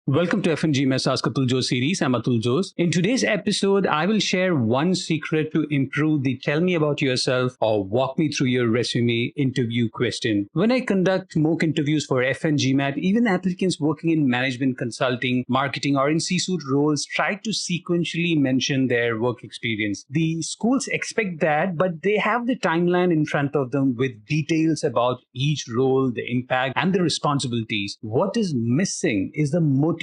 Welcome to FNGMS Ask Atul Jose series. I'm Atul Jose. In today's episode, I will share one secret to improve the tell me about yourself or walk me through your resume interview question. When I conduct mock interviews for FNGMAT, even applicants working in management consulting, marketing, or in C-suite roles try to sequentially mention their work experience. The schools expect that, but they have the timeline in front of them with details about each role, the impact, and the responsibilities. What is missing is the motivation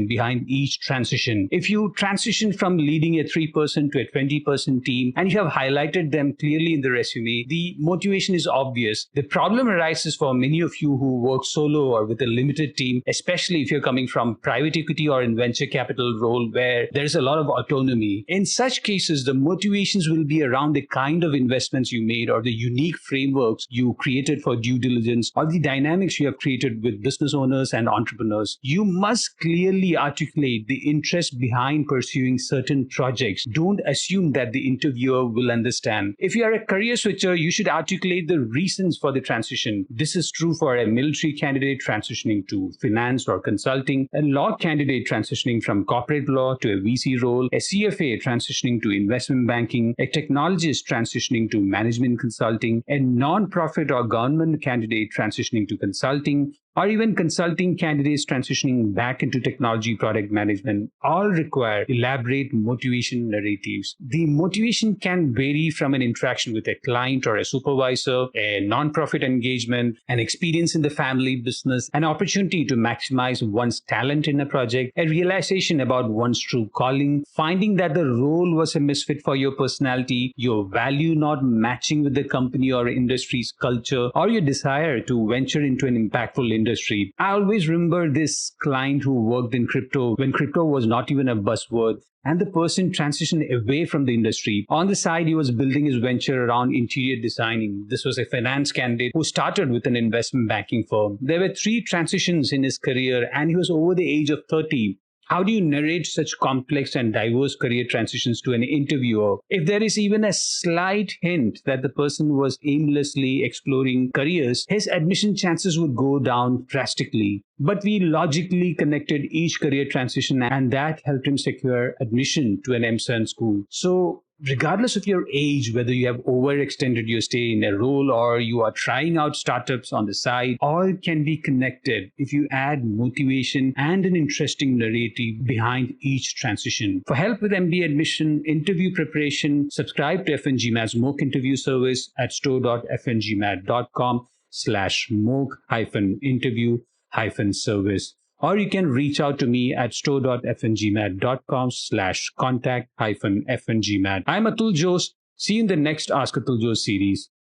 behind each transition. If you transition from leading a 3% to a 20% team and you have highlighted them clearly in the resume, the motivation is obvious. The problem arises for many of you who work solo or with a limited team, especially if you're coming from private equity or in venture capital role where there's a lot of autonomy. In such cases, the motivations will be around the kind of investments you made or the unique frameworks you created for due diligence or the dynamics you have created with business owners and entrepreneurs. You must clearly articulate the interest behind pursuing certain projects. Don't assume that the interviewer will understand. If you are a career switcher, you should articulate the reasons for the transition. This is true for a military candidate transitioning to finance or consulting, a law candidate transitioning from corporate law to a VC role, a CFA transitioning to investment banking, a technologist transitioning to management consulting, a non-profit or government candidate transitioning to consulting, or even consulting candidates transitioning back into technology product management, all require elaborate motivation narratives. The motivation can vary from an interaction with a client or a supervisor, a nonprofit engagement, an experience in the family business, an opportunity to maximize one's talent in a project, a realization about one's true calling, finding that the role was a misfit for your personality, your value not matching with the company or industry's culture, or your desire to venture into an impactful industry. I always remember this client who worked in crypto when crypto was not even a buzzword, and the person transitioned away from the industry. On the side, he was building his venture around interior designing. This was a finance candidate who started with an investment banking firm. There were 3 transitions in his career, and he was over the age of 30. How do you narrate such complex and diverse career transitions to an interviewer? If there is even a slight hint that the person was aimlessly exploring careers, his admission chances would go down drastically. But we logically connected each career transition, and that helped him secure admission to an MSN school. So, regardless of your age, whether you have overextended your stay in a role or you are trying out startups on the side, all can be connected if you add motivation and an interesting narrative behind each transition. For help with MBA admission, interview preparation, subscribe to FNGMAT's mock interview service at store.fngmat.com/mock-interview-service. Or you can reach out to me at store.fngmat.com/contact-fngmat. I'm Atul Jose. See you in the next Ask Atul Jose series.